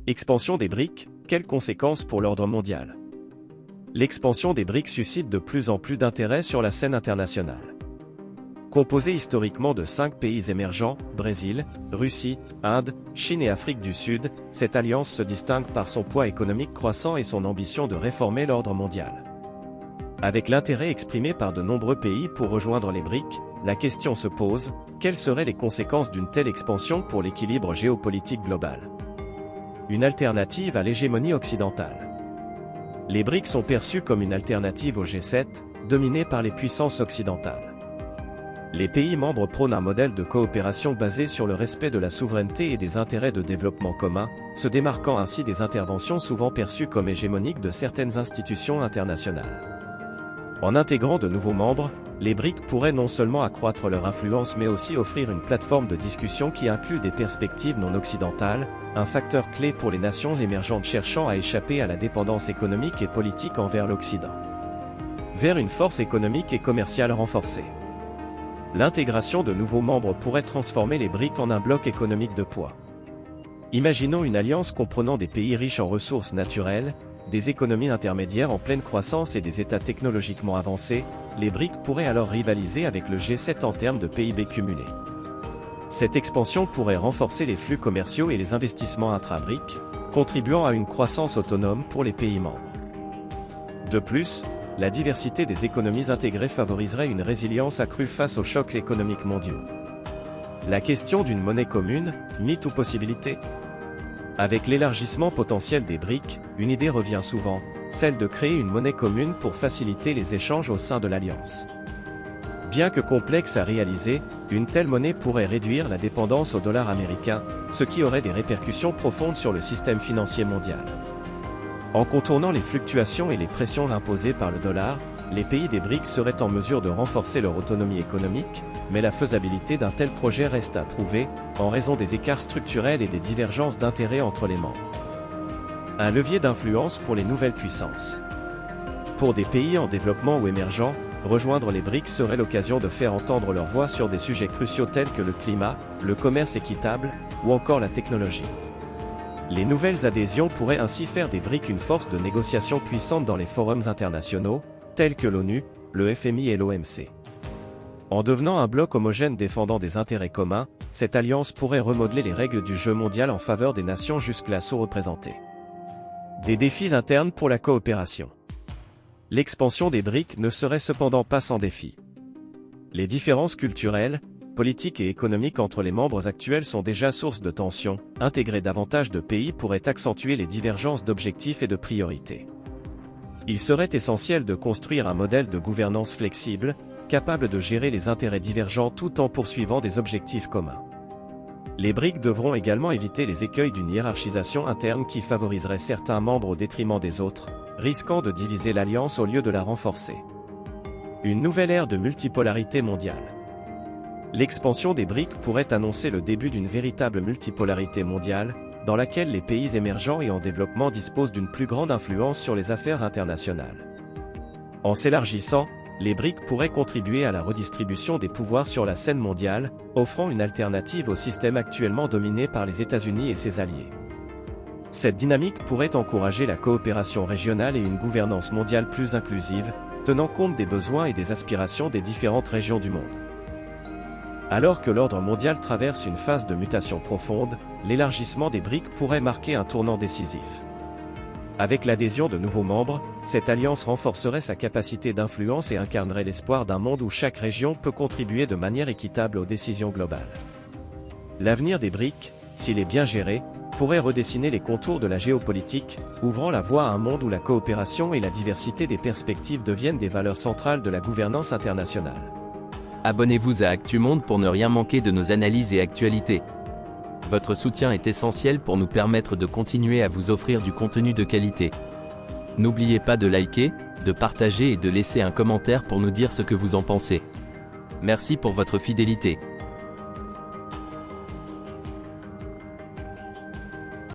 Expansion des BRIC, quelles conséquences pour l'ordre mondial? L'expansion des BRIC suscite de plus en plus d'intérêt sur la scène internationale. Composée historiquement de 5 pays émergents, Brésil, Russie, Inde, Chine et Afrique du Sud, cette alliance se distingue par son poids économique croissant et son ambition de réformer l'ordre mondial. Avec l'intérêt exprimé par de nombreux pays pour rejoindre les BRIC, la question se pose, quelles seraient les conséquences d'une telle expansion pour l'équilibre géopolitique global? Une alternative à l'hégémonie occidentale. Les BRIC sont perçus comme une alternative au G7, dominé par les puissances occidentales. Les pays membres prônent un modèle de coopération basé sur le respect de la souveraineté et des intérêts de développement communs, se démarquant ainsi des interventions souvent perçues comme hégémoniques de certaines institutions internationales. En intégrant de nouveaux membres, les BRIC pourraient non seulement accroître leur influence mais aussi offrir une plateforme de discussion qui inclut des perspectives non occidentales, un facteur clé pour les nations émergentes cherchant à échapper à la dépendance économique et politique envers l'Occident. Vers une force économique et commerciale renforcée. L'intégration de nouveaux membres pourrait transformer les BRIC en un bloc économique de poids. Imaginons une alliance comprenant des pays riches en ressources naturelles, des économies intermédiaires en pleine croissance et des États technologiquement avancés, les BRIC pourraient alors rivaliser avec le G7 en termes de PIB cumulé. Cette expansion pourrait renforcer les flux commerciaux et les investissements intra-BRIC, contribuant à une croissance autonome pour les pays membres. De plus, la diversité des économies intégrées favoriserait une résilience accrue face aux chocs économiques mondiaux. La question d'une monnaie commune, mythe ou possibilité? Avec l'élargissement potentiel des BRIC, une idée revient souvent, celle de créer une monnaie commune pour faciliter les échanges au sein de l'Alliance. Bien que complexe à réaliser, une telle monnaie pourrait réduire la dépendance au dollar américain, ce qui aurait des répercussions profondes sur le système financier mondial. En contournant les fluctuations et les pressions imposées par le dollar, les pays des BRIC seraient en mesure de renforcer leur autonomie économique, mais la faisabilité d'un tel projet reste à prouver, en raison des écarts structurels et des divergences d'intérêts entre les membres. Un levier d'influence pour les nouvelles puissances. Pour des pays en développement ou émergents, rejoindre les BRIC serait l'occasion de faire entendre leur voix sur des sujets cruciaux tels que le climat, le commerce équitable, ou encore la technologie. Les nouvelles adhésions pourraient ainsi faire des BRIC une force de négociation puissante dans les forums internationaux, tels que l'ONU, le FMI et l'OMC. En devenant un bloc homogène défendant des intérêts communs, cette alliance pourrait remodeler les règles du jeu mondial en faveur des nations jusque-là sous-représentées. Des défis internes pour la coopération. L'expansion des BRIC ne serait cependant pas sans défi. Les différences culturelles, politiques et économiques entre les membres actuels sont déjà source de tensions. Intégrer davantage de pays pourrait accentuer les divergences d'objectifs et de priorités. Il serait essentiel de construire un modèle de gouvernance flexible, capable de gérer les intérêts divergents tout en poursuivant des objectifs communs. Les BRIC devront également éviter les écueils d'une hiérarchisation interne qui favoriserait certains membres au détriment des autres, risquant de diviser l'alliance au lieu de la renforcer. Une nouvelle ère de multipolarité mondiale. L'expansion des BRIC pourrait annoncer le début d'une véritable multipolarité mondiale, dans laquelle les pays émergents et en développement disposent d'une plus grande influence sur les affaires internationales. En s'élargissant, les BRIC pourraient contribuer à la redistribution des pouvoirs sur la scène mondiale, offrant une alternative au système actuellement dominé par les États-Unis et ses alliés. Cette dynamique pourrait encourager la coopération régionale et une gouvernance mondiale plus inclusive, tenant compte des besoins et des aspirations des différentes régions du monde. Alors que l'ordre mondial traverse une phase de mutation profonde, l'élargissement des BRIC pourrait marquer un tournant décisif. Avec l'adhésion de nouveaux membres, cette alliance renforcerait sa capacité d'influence et incarnerait l'espoir d'un monde où chaque région peut contribuer de manière équitable aux décisions globales. L'avenir des BRIC, s'il est bien géré, pourrait redessiner les contours de la géopolitique, ouvrant la voie à un monde où la coopération et la diversité des perspectives deviennent des valeurs centrales de la gouvernance internationale. Abonnez-vous à ActuMonde pour ne rien manquer de nos analyses et actualités. Votre soutien est essentiel pour nous permettre de continuer à vous offrir du contenu de qualité. N'oubliez pas de liker, de partager et de laisser un commentaire pour nous dire ce que vous en pensez. Merci pour votre fidélité.